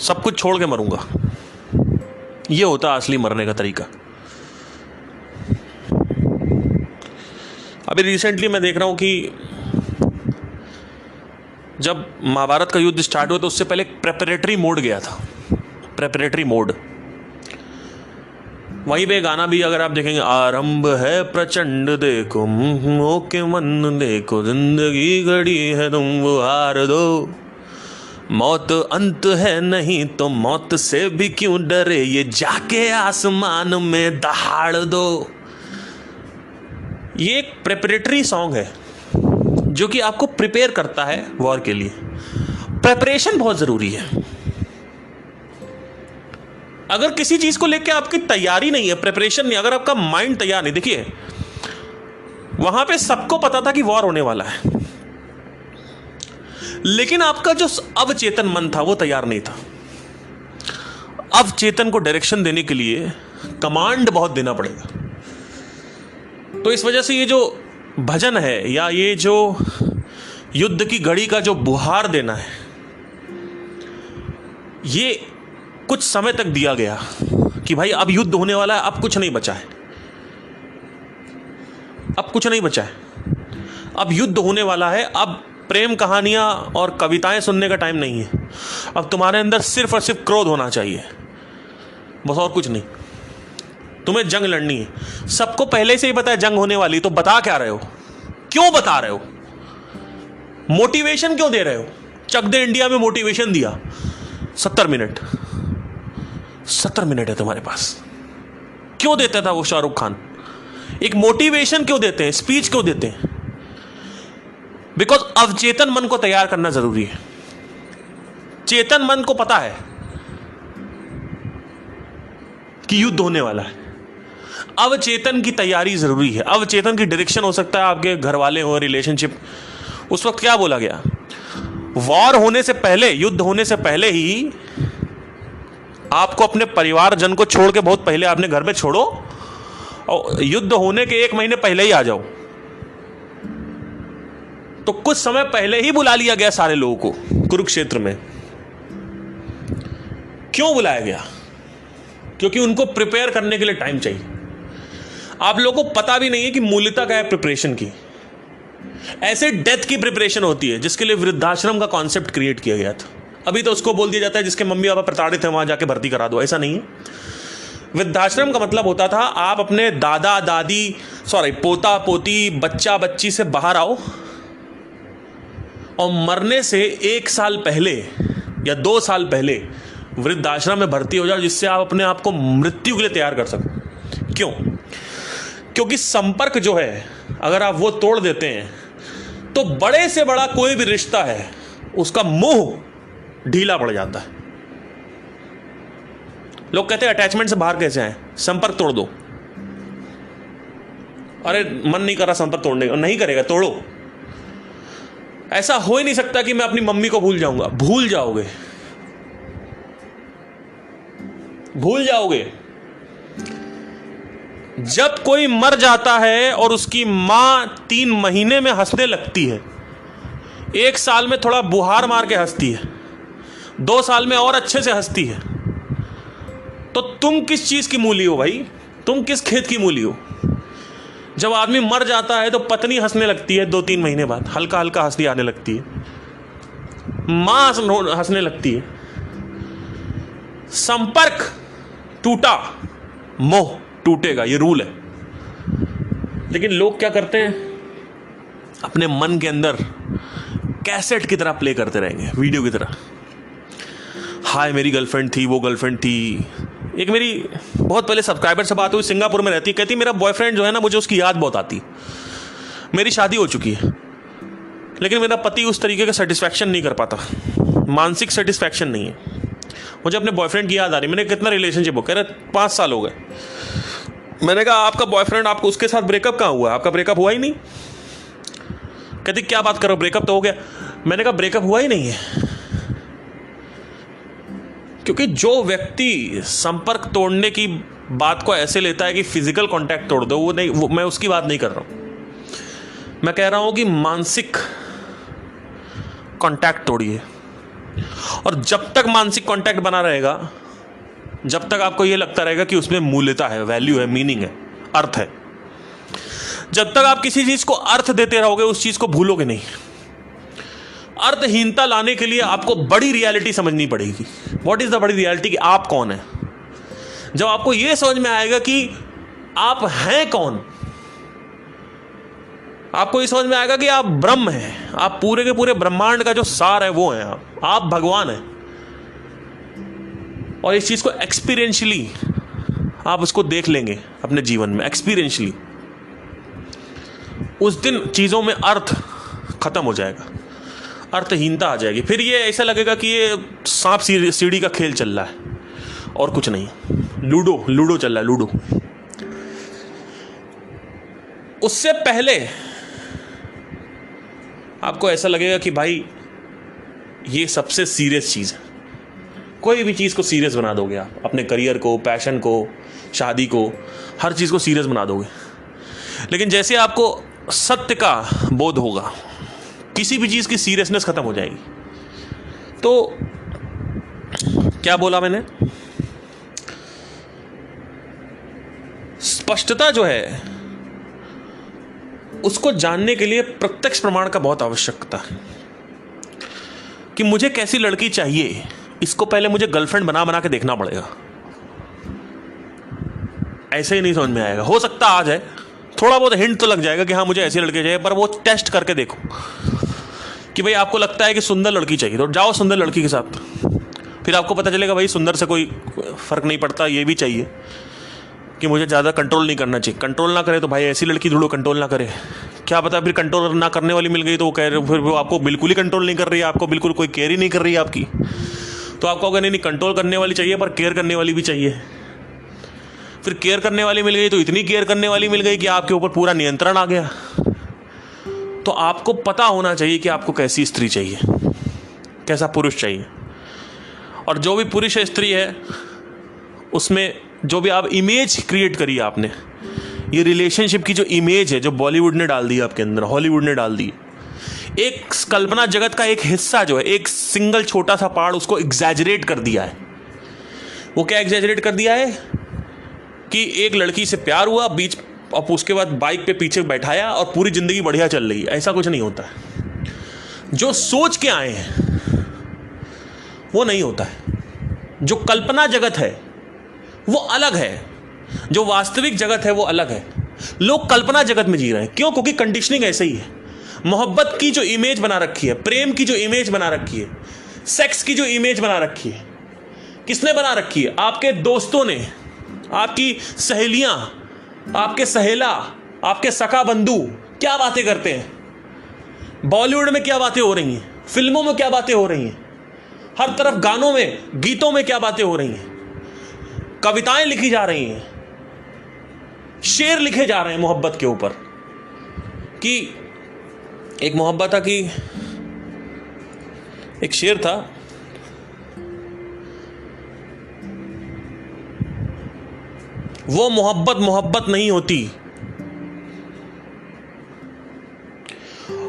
सब कुछ छोड़ के मरूंगा. ये होता असली मरने का तरीका. अभी रिसेंटली मैं देख रहा हूं कि जब महाभारत का युद्ध स्टार्ट हुआ तो उससे पहले एक प्रेपरेटरी मोड गया था. प्रेपरेटरी मोड, वहीं पे गाना भी अगर आप देखेंगे, आरंभ है प्रचंड देखो मोके मन देखो, जिंदगी घड़ी है तुम वो हार दो, मौत अंत है नहीं तो मौत से भी क्यों डरे, ये जाके आसमान में दहाड़ दो. ये एक प्रेपरेटरी सॉन्ग है जो कि आपको प्रिपेयर करता है वॉर के लिए. प्रेपरेशन बहुत जरूरी है. अगर किसी चीज को लेकर आपकी तैयारी नहीं है, प्रिपरेशन नहीं, अगर आपका माइंड तैयार नहीं, देखिए वहां पे सबको पता था कि वॉर होने वाला है, लेकिन आपका जो अवचेतन मन था वो तैयार नहीं था. अवचेतन को डायरेक्शन देने के लिए कमांड बहुत देना पड़ेगा. तो इस वजह से ये जो भजन है या ये जो युद्ध की घड़ी का जो बुहार देना है, ये कुछ समय तक दिया गया कि भाई अब युद्ध होने वाला है, अब कुछ नहीं बचा है, अब कुछ नहीं बचा है, अब युद्ध होने वाला है. अब प्रेम कहानियां और कविताएं सुनने का टाइम नहीं है. अब तुम्हारे अंदर सिर्फ और सिर्फ क्रोध होना चाहिए, बस, और कुछ नहीं. तुम्हें जंग लड़नी है, सबको पहले से ही पता है जंग होने वाली, तो बता क्या रहे हो? क्यों बता रहे हो? मोटिवेशन क्यों दे रहे हो? चक दे इंडिया में मोटिवेशन दिया 70 मिनट, 70 मिनट है तुम्हारे पास। क्यों देता था वो शाहरुख खान? एक मोटिवेशन क्यों देते हैं, स्पीच क्यों देते हैं? बिकॉज अवचेतन मन को तैयार करना जरूरी है। चेतन मन को पता है कि युद्ध होने वाला है, अवचेतन की तैयारी जरूरी है। अवचेतन की डायरेक्शन हो सकता है आपके घर वाले हो, रिलेशनशिप। उस वक्त क्या बोला गया? वॉर होने से पहले, युद्ध होने से पहले ही आपको अपने परिवारजन को छोड़ के बहुत पहले आपने घर में छोड़ो, और युद्ध होने के 1 महीने पहले ही आ जाओ। तो कुछ समय पहले ही बुला लिया गया सारे लोगों को कुरुक्षेत्र में। क्यों बुलाया गया? क्योंकि उनको प्रिपेयर करने के लिए टाइम चाहिए। आप लोगों को पता भी नहीं है कि मूल्यता क्या है प्रिपरेशन की। ऐसे डेथ की प्रिपरेशन होती है जिसके लिए वृद्धाश्रम का कॉन्सेप्ट क्रिएट किया गया था। अभी तो उसको बोल दिया जाता है जिसके मम्मी पापा प्रताड़ित है वहां जाके भर्ती करा दो। ऐसा नहीं है। वृद्धाश्रम का मतलब होता था आप अपने दादा दादी, पोता पोती, बच्चा बच्ची से बाहर आओ और मरने से 1 साल पहले या 2 साल पहले वृद्धाश्रम में भर्ती हो जाओ, जिससे आप अपने आप को मृत्यु के लिए तैयार कर सको। क्यों? क्योंकि संपर्क जो है अगर आप वो तोड़ देते हैं तो बड़े से बड़ा कोई भी रिश्ता है उसका मुंह ढीला पड़ जाता है। लोग कहते हैं अटैचमेंट से बाहर कैसे आए? संपर्क तोड़ दो। अरे मन नहीं कर रहा संपर्क तोड़ने का, नहीं करेगा, तोड़ो। ऐसा हो ही नहीं सकता कि मैं अपनी मम्मी को भूल जाऊंगा। भूल जाओगे, भूल जाओगे। जब कोई मर जाता है और उसकी मां 3 महीने में हंसने लगती है, 1 साल में थोड़ा बुहार मार के हंसती है, 2 साल में और अच्छे से हंसती है, तो तुम किस चीज की मूली हो भाई? तुम किस खेत की मूली हो? जब आदमी मर जाता है तो पत्नी हंसने लगती है 2-3 महीने बाद, हल्का हल्का हंसी आने लगती है, मां हंसने लगती है। संपर्क टूटा, मोह टूटेगा, ये रूल है। लेकिन लोग क्या करते हैं? अपने मन के अंदर कैसेट की तरह प्ले करते रहेंगे, वीडियो की तरह। हाय मेरी गर्लफ्रेंड थी, वो गर्लफ्रेंड थी। एक मेरी बहुत पहले सब्सक्राइबर से बात हुई, सिंगापुर में रहती, कहती मेरा बॉयफ्रेंड जो है ना, मुझे उसकी याद बहुत आती। मेरी शादी हो चुकी है लेकिन मेरा पति उस तरीके का सेटिस्फैक्शन नहीं कर पाता, मानसिक सेटिस्फैक्शन नहीं है, मुझे अपने बॉयफ्रेंड की याद आ रही। मैंने कितना रिलेशनशिप हो? कह रहे 5 साल हो गए। मैंने कहा आपका बॉयफ्रेंड, आपको उसके साथ ब्रेकअप कहाँ हुआ? आपका ब्रेकअप हुआ ही नहीं। कहती क्या बात करो, ब्रेकअप तो हो गया। मैंने कहा ब्रेकअप हुआ ही नहीं है। क्योंकि जो व्यक्ति संपर्क तोड़ने की बात को ऐसे लेता है कि फिजिकल कांटेक्ट तोड़ दो, वो नहीं, मैं उसकी बात नहीं कर रहा हूं। मैं कह रहा हूं कि मानसिक कांटेक्ट तोड़िए। और जब तक मानसिक कांटेक्ट बना रहेगा, जब तक आपको यह लगता रहेगा कि उसमें मूल्यता है, वैल्यू है, मीनिंग है, अर्थ है, जब तक आप किसी चीज को अर्थ देते रहोगे उस चीज को भूलोगे नहीं। अर्थहीनता लाने के लिए आपको बड़ी रियलिटी समझनी पड़ेगी। व्हाट इज द बड़ी रियलिटी? कि आप कौन है। जब आपको यह समझ में आएगा कि आप हैं कौन, आपको ये समझ में आएगा कि आप ब्रह्म हैं, आप पूरे के पूरे ब्रह्मांड का जो सार है वो है, आप भगवान हैं। और इस चीज को एक्सपीरियंशियली आप उसको देख लेंगे अपने जीवन में, एक्सपीरियंशियली, उस दिन चीजों में अर्थ खत्म हो जाएगा, अर्थहीनता आ जाएगी। फिर ये ऐसा लगेगा कि ये सांप सीढ़ी का खेल चल रहा है और कुछ नहीं, लूडो चल रहा है, लूडो। उससे पहले आपको ऐसा लगेगा कि भाई ये सबसे सीरियस चीज है। कोई भी चीज को सीरियस बना दोगे आप, अपने करियर को, पैशन को, शादी को, हर चीज को सीरियस बना दोगे। लेकिन जैसे आपको सत्य का बोध होगा, किसी भी चीज की सीरियसनेस खत्म हो जाएगी। तो क्या बोला मैंने? स्पष्टता जो है उसको जानने के लिए प्रत्यक्ष प्रमाण का बहुत आवश्यकता है कि मुझे कैसी लड़की चाहिए। इसको पहले मुझे गर्लफ्रेंड बना बना के देखना पड़ेगा। ऐसे ही नहीं समझ में आएगा। हो सकता आ जाए, थोड़ा बहुत हिंट तो लग जाएगा कि हाँ मुझे ऐसी लड़की चाहिए, पर वो टेस्ट करके देखो कि भाई आपको लगता है कि सुंदर लड़की चाहिए तो जाओ सुंदर लड़की के साथ, फिर आपको पता चलेगा भाई सुंदर से कोई फ़र्क नहीं पड़ता, ये भी चाहिए कि मुझे ज़्यादा कंट्रोल नहीं करना चाहिए। कंट्रोल ना करे तो भाई ऐसी लड़की ढूंढो कंट्रोल ना करे। क्या पता फिर कंट्रोल ना करने वाली मिल गई तो वो कह रहे फिर वो आपको बिल्कुल ही कंट्रोल नहीं कर रही है, आपको बिल्कुल कोई केयर ही नहीं कर रही है आपकी, तो आपको अगर नहीं कंट्रोल करने वाली चाहिए पर केयर करने वाली भी चाहिए। फिर केयर करने वाली मिल गई तो इतनी केयर करने वाली मिल गई कि आपके ऊपर पूरा नियंत्रण आ गया। तो आपको पता होना चाहिए कि आपको कैसी स्त्री चाहिए, कैसा पुरुष चाहिए। और जो भी पुरुष है स्त्री है उसमें जो भी आप इमेज क्रिएट करी है आपने, ये रिलेशनशिप की जो इमेज है जो बॉलीवुड ने डाल दी है आपके अंदर, हॉलीवुड ने डाल दी है, एक कल्पना जगत का एक हिस्सा जो है, एक सिंगल छोटा सा पार्ट उसको एग्जैजरेट कर दिया है। वो क्या एग्जैजरेट कर दिया है कि एक लड़की से प्यार हुआ बीच, और उसके बाद बाइक पे पीछे बैठाया और पूरी जिंदगी बढ़िया चल रही है। ऐसा कुछ नहीं होता है। जो सोच के आए हैं वो नहीं होता है। जो कल्पना जगत है वो अलग है, जो वास्तविक जगत है वो अलग है। लोग कल्पना जगत में जी रहे हैं। क्यों? क्योंकि कंडीशनिंग ऐसे ही है। मोहब्बत की जो इमेज बना रखी है, प्रेम की जो इमेज बना रखी है, सेक्स की जो इमेज बना रखी है, किसने बना रखी है? आपके दोस्तों ने, आपकी सहेलियां, आपके सहेला, आपके सखा बंधु क्या बातें करते हैं, बॉलीवुड में क्या बातें हो रही हैं, फिल्मों में क्या बातें हो रही हैं, हर तरफ गानों में, गीतों में क्या बातें हो रही हैं, कविताएं लिखी जा रही हैं, शेर लिखे जा रहे हैं मोहब्बत के ऊपर। कि एक मोहब्बत था कि एक शेर था, वो मोहब्बत मोहब्बत नहीं होती,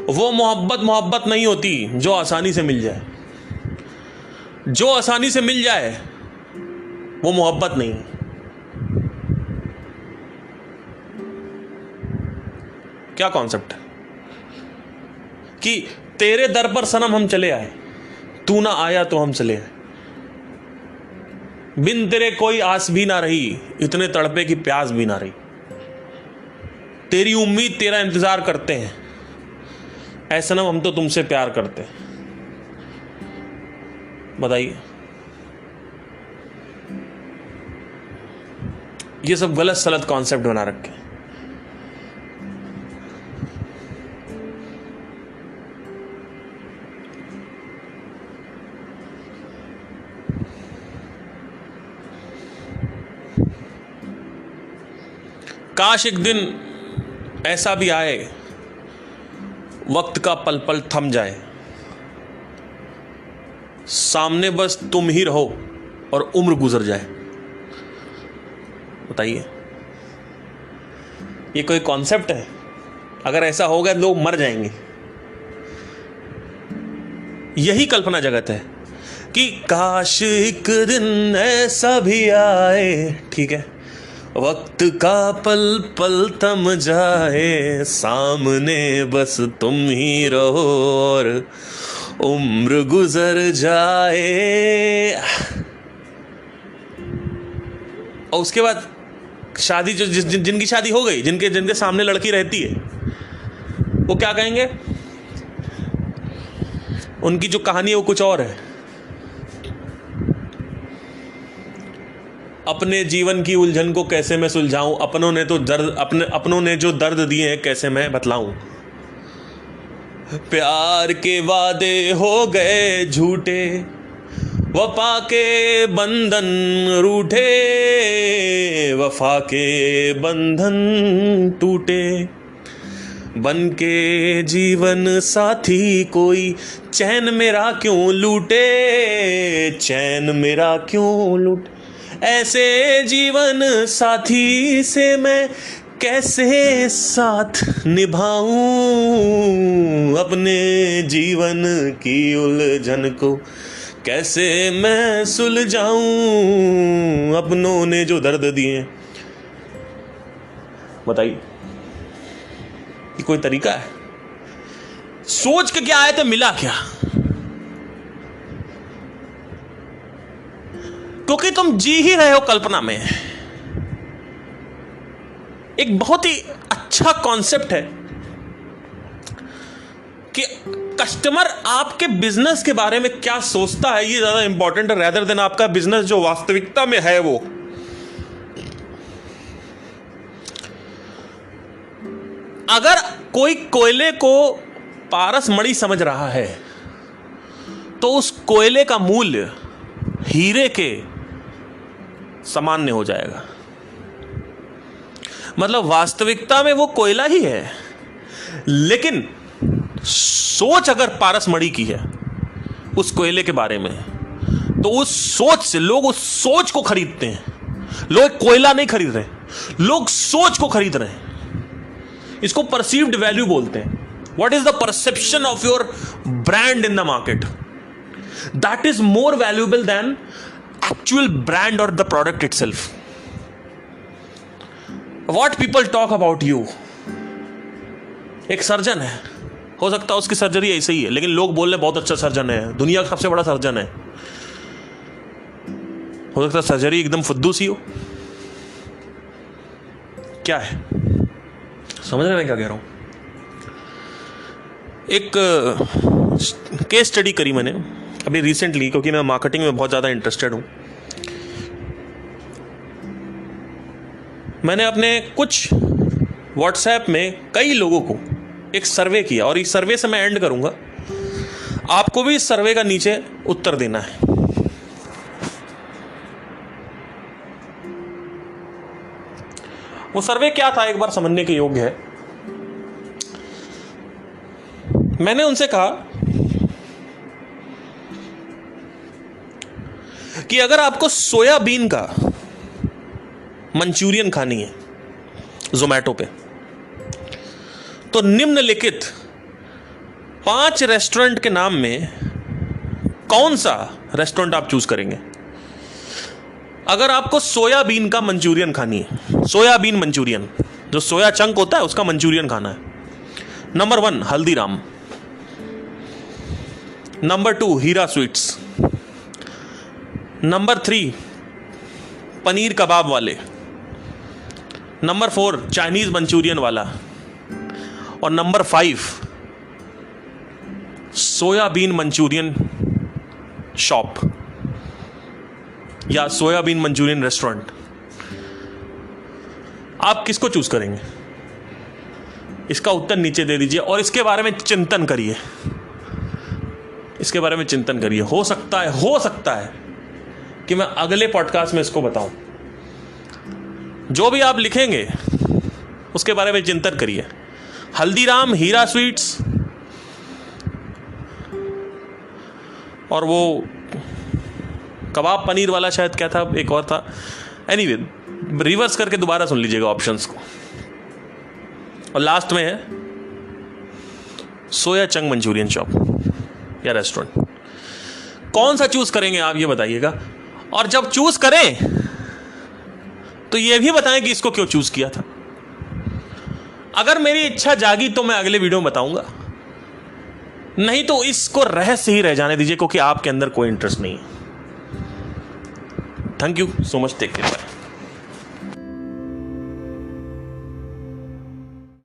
वो मोहब्बत मोहब्बत नहीं होती जो आसानी से मिल जाए। जो आसानी से मिल जाए वो मोहब्बत नहीं। क्या कॉन्सेप्ट है कि तेरे दर पर सनम हम चले आए, तू ना आया तो हम चले आए, बिन तेरे कोई आस भी ना रही, इतने तड़पे की प्यास भी ना रही, तेरी उम्मीद तेरा इंतजार करते हैं, ऐ सनम हम तो तुमसे प्यार करते हैं। बताइए, ये सब गलत सलत कॉन्सेप्ट बना रखे। काश एक दिन ऐसा भी आए, वक्त का पल पल थम जाए, सामने बस तुम ही रहो और उम्र गुजर जाए। बताइए, ये कोई कॉन्सेप्ट है? अगर ऐसा हो गया लोग मर जाएंगे। यही कल्पना जगत है कि काश एक दिन ऐसा भी आए, ठीक है, वक्त का पल पल थम जाए, सामने बस तुम ही रहो और उम्र गुजर जाए। और उसके बाद शादी, जो जिनकी शादी हो गई, जिनके सामने लड़की रहती है, वो क्या कहेंगे? उनकी जो कहानी है वो कुछ और है। अपने जीवन की उलझन को कैसे मैं सुलझाऊं, अपनों ने जो दर्द दिए हैं कैसे मैं बतलाऊं। प्यार के वादे हो गए झूठे, वफा के बंधन रूठे, वफा के बंधन टूटे, बन के जीवन साथी कोई चैन मेरा क्यों लूटे, चैन मेरा क्यों लूटे। ऐसे जीवन साथी से मैं कैसे साथ निभाऊं, अपने जीवन की उलझन को कैसे मैं सुलझाऊं, अपनों ने जो दर्द दिए। बताइए, ये कोई तरीका है? सोच के क्या आए थे, मिला क्या? क्योंकि तुम जी ही रहे हो कल्पना में। एक बहुत ही अच्छा कॉन्सेप्ट है कि कस्टमर आपके बिजनेस के बारे में क्या सोचता है, ये ज्यादा इंपॉर्टेंट है रेदर देन आपका बिजनेस जो वास्तविकता में है वो। अगर कोई कोयले को पारस मणि समझ रहा है तो उस कोयले का मूल्य हीरे के सामान्य हो जाएगा। मतलब वास्तविकता में वो कोयला ही है, लेकिन सोच अगर पारस मणि की है उस कोयले के बारे में, तो उस सोच से लोग उस सोच को खरीदते हैं। लोग कोयला नहीं खरीद रहे, लोग सोच को खरीद रहे हैं। इसको परसीव्ड वैल्यू बोलते हैं। What is the perception of your brand in the market, that is more valuable than actual brand और the product itself. What people talk about you. एक सर्जन है, हो सकता है उसकी सर्जरी ऐसे ही है, लेकिन लोग बोल रहे बहुत अच्छा सर्जन है, दुनिया का सबसे बड़ा सर्जन है। हो सकता है सर्जरी एकदम फुद्दू सी हो। क्या है, समझ रहे हैं मैं क्या कह रहा हूं? एक केस स्टडी करी मैंने अभी रिसेंटली, क्योंकि मैं मार्केटिंग में बहुत ज़्यादा इंटरेस्टेड हूं। मैंने अपने कुछ व्हाट्सएप में कई लोगों को एक सर्वे किया, और इस सर्वे से मैं एंड करूंगा। आपको भी इस सर्वे का नीचे उत्तर देना है। वो सर्वे क्या था, एक बार समझने के योग्य है। मैंने उनसे कहा कि अगर आपको सोयाबीन का मंचूरियन खानी है जोमैटो पे, तो निम्नलिखित 5 रेस्टोरेंट के नाम में कौन सा रेस्टोरेंट आप चूज करेंगे? अगर आपको सोयाबीन का मंचूरियन खानी है, सोयाबीन मंचूरियन, जो सोया चंक होता है उसका मंचूरियन खाना है। नंबर 1 हल्दीराम, नंबर 2 हीरा स्वीट्स, नंबर 3 पनीर कबाब वाले, नंबर 4 चाइनीज मंचूरियन वाला, और नंबर 5 सोयाबीन मंचूरियन शॉप या सोयाबीन मंचूरियन रेस्टोरेंट। आप किसको चूज करेंगे? इसका उत्तर नीचे दे दीजिए और इसके बारे में चिंतन करिए। इसके बारे में चिंतन करिए। हो सकता है कि मैं अगले पॉडकास्ट में इसको बताऊं। जो भी आप लिखेंगे उसके बारे में चिंतन करिए। हल्दीराम, हीरा स्वीट्स और वो कबाब पनीर वाला शायद क्या था, एक और था। एनीवे, रिवर्स करके दोबारा सुन लीजिएगा ऑप्शंस को। और लास्ट में है सोया चंक मंचूरियन शॉप या रेस्टोरेंट। कौन सा चूज करेंगे आप, ये बताइएगा। और जब चूज करें तो ये भी बताएं कि इसको क्यों चूज किया था। अगर मेरी इच्छा जागी तो मैं अगले वीडियो में बताऊंगा, नहीं तो इसको रहस्य ही रह जाने दीजिए, क्योंकि आपके अंदर कोई इंटरेस्ट नहीं है। Thank you so much, take care, bye.